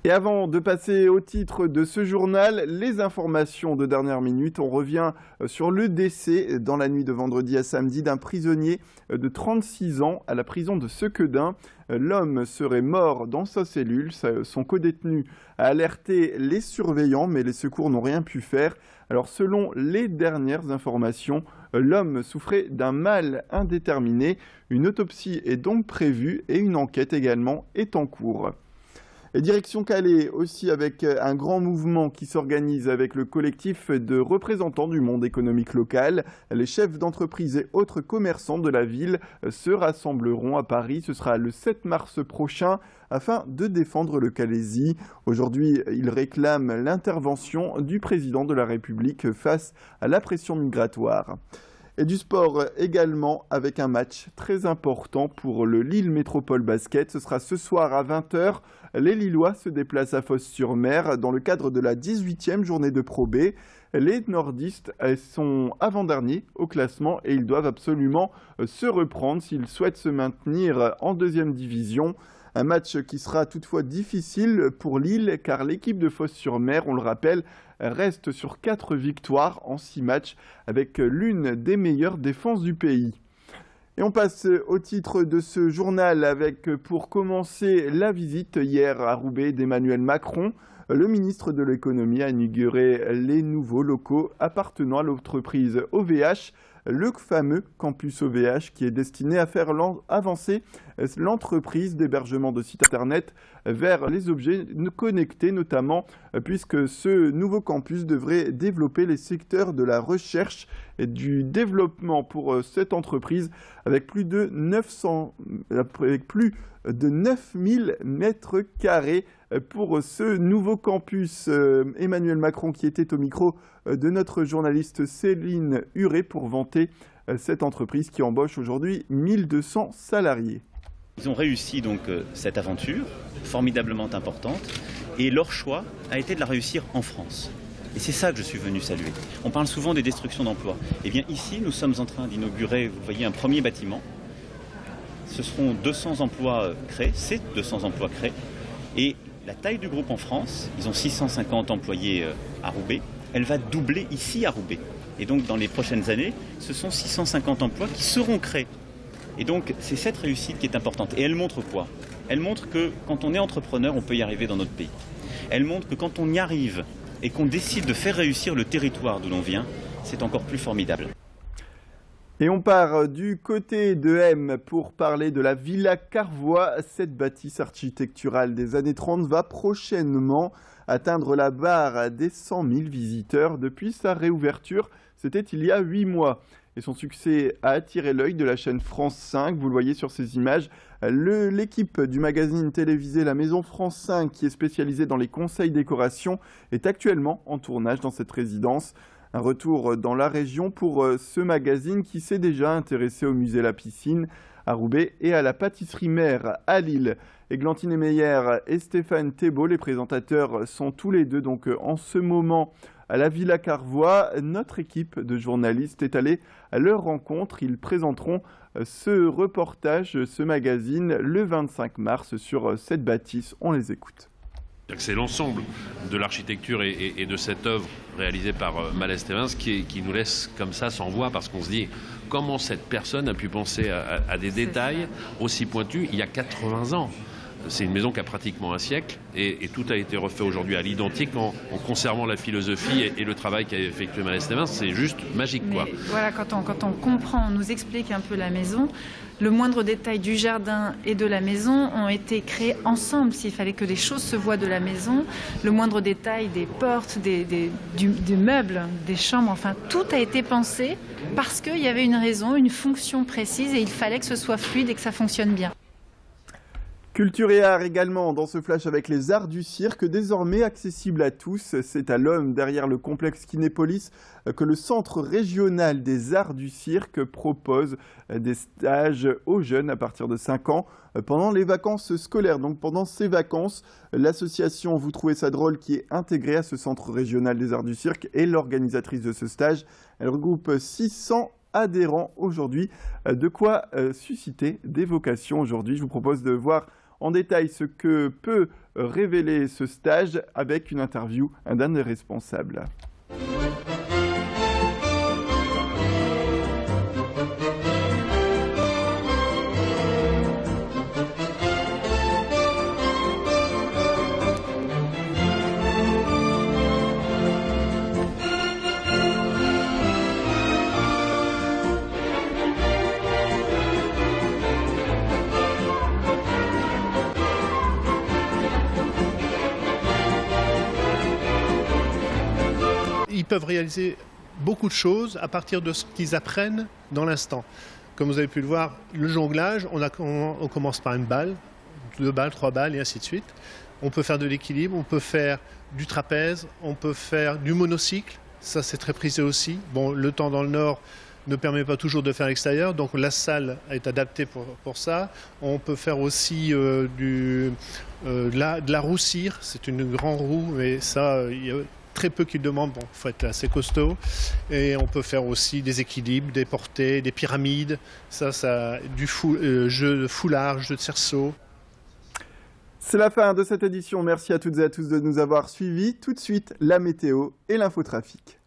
Et avant de passer au titre de ce journal, les informations de dernière minute, on revient sur le décès dans la nuit de vendredi à samedi d'un prisonnier de 36 ans à la prison de Sequedin. L'homme serait mort dans sa cellule. Son codétenu a alerté les surveillants, mais les secours n'ont rien pu faire. Alors selon les dernières informations, l'homme souffrait d'un mal indéterminé. Une autopsie est donc prévue et une enquête également est en cours. Et direction Calais aussi avec un grand mouvement qui s'organise avec le collectif de représentants du monde économique local. Les chefs d'entreprise et autres commerçants de la ville se rassembleront à Paris. Ce sera le 7 mars prochain afin de défendre le Calaisis. Aujourd'hui, ils réclament l'intervention du président de la République face à la pression migratoire. Et du sport également avec un match très important pour le Lille Métropole Basket. Ce sera ce soir à 20 h. Les Lillois se déplacent à Fos-sur-Mer dans le cadre de la 18e journée de Pro B. Les nordistes sont avant-derniers au classement et ils doivent absolument se reprendre s'ils souhaitent se maintenir en deuxième division. Un match qui sera toutefois difficile pour Lille car l'équipe de Fos-sur-Mer, on le rappelle, reste sur 4 victoires en 6 matchs avec l'une des meilleures défenses du pays. Et on passe au titre de ce journal avec, pour commencer, la visite hier à Roubaix d'Emmanuel Macron. Le ministre de l'économie a inauguré les nouveaux locaux appartenant à l'entreprise OVH, le fameux campus OVH qui est destiné à faire avancer l'entreprise d'hébergement de sites internet vers les objets connectés notamment, puisque ce nouveau campus devrait développer les secteurs de la recherche et du développement pour cette entreprise avec plus de 9000 mètres carrés pour ce nouveau campus. Emmanuel Macron qui était au micro de notre journaliste Céline Huret pour vanter cette entreprise qui embauche aujourd'hui 1200 salariés. Ils ont réussi donc cette aventure formidablement importante et leur choix a été de la réussir en France. Et c'est ça que je suis venu saluer. On parle souvent des destructions d'emplois. Eh bien ici, nous sommes en train d'inaugurer, vous voyez, un premier bâtiment. Ce seront 200 emplois créés, c'est 200 emplois créés. Et la taille du groupe en France, ils ont 650 employés à Roubaix, elle va doubler ici à Roubaix. Et donc dans les prochaines années, ce sont 650 emplois qui seront créés. Et donc c'est cette réussite qui est importante. Et elle montre quoi? Elle montre que quand on est entrepreneur, on peut y arriver dans notre pays. Elle montre que quand on y arrive et qu'on décide de faire réussir le territoire d'où l'on vient, c'est encore plus formidable. Et on part du côté de M pour parler de la Villa Carvois. Cette bâtisse architecturale des années 30 va prochainement atteindre la barre des 100 000 visiteurs depuis sa réouverture. C'était il y a 8 mois. Et son succès a attiré l'œil de la chaîne France 5. Vous le voyez sur ces images. L'équipe du magazine télévisé La Maison France 5, qui est spécialisée dans les conseils décoration, est actuellement en tournage dans cette résidence. Un retour dans la région pour ce magazine qui s'est déjà intéressé au musée La Piscine à Roubaix et à la pâtisserie mère à Lille. Églantine Meyer et Stéphane Thébault, les présentateurs, sont tous les deux donc en ce moment à la Villa Carvois. Notre équipe de journalistes est allée à leur rencontre. Ils présenteront ce reportage, ce magazine, le 25 mars sur cette bâtisse. On les écoute. C'est l'ensemble de l'architecture et de cette œuvre réalisée par Malès Stevens qui nous laisse comme ça sans voix, parce qu'on se dit comment cette personne a pu penser à des détails aussi pointus il y a 80 ans. C'est une maison qui a pratiquement un siècle et tout a été refait aujourd'hui à l'identique en conservant la philosophie et le travail qu'a effectué Malès Stevens. C'est juste magique, quoi. Voilà, quand on comprend, on nous explique un peu la maison, le moindre détail du jardin et de la maison ont été créés ensemble. S'il fallait que les choses se voient de la maison, le moindre détail des portes, des meubles, des chambres, enfin tout a été pensé parce qu'il y avait une raison, une fonction précise et il fallait que ce soit fluide et que ça fonctionne bien. Culture et art également dans ce flash avec les arts du cirque, désormais accessibles à tous. C'est à l'homme derrière le complexe Kinépolis que le Centre régional des arts du cirque propose des stages aux jeunes à partir de 5 ans pendant les vacances scolaires. Donc pendant ces vacances, l'association Vous trouvez ça drôle, qui est intégrée à ce Centre régional des arts du cirque, est l'organisatrice de ce stage. Elle regroupe 600 adhérents aujourd'hui. De quoi susciter des vocations aujourd'hui. Je vous propose de voir en détail ce que peut révéler ce stage avec une interview d'un des responsables. Ils peuvent réaliser beaucoup de choses à partir de ce qu'ils apprennent dans l'instant. Comme vous avez pu le voir, le jonglage, on commence par une balle, 2 balles, 3 balles et ainsi de suite. On peut faire de l'équilibre, on peut faire du trapèze, on peut faire du monocycle, ça c'est très prisé aussi. Bon, le temps dans le nord ne permet pas toujours de faire à l'extérieur, donc la salle est adaptée pour ça. On peut faire aussi de la roue cire, c'est une grande roue, mais ça, il y a très peu qui le demandent, bon, il faut être assez costaud. Et on peut faire aussi des équilibres, des portées, des pyramides, du jeu de foulard, jeu de cerceau. C'est la fin de cette édition. Merci à toutes et à tous de nous avoir suivis. Tout de suite, la météo et l'infotrafic.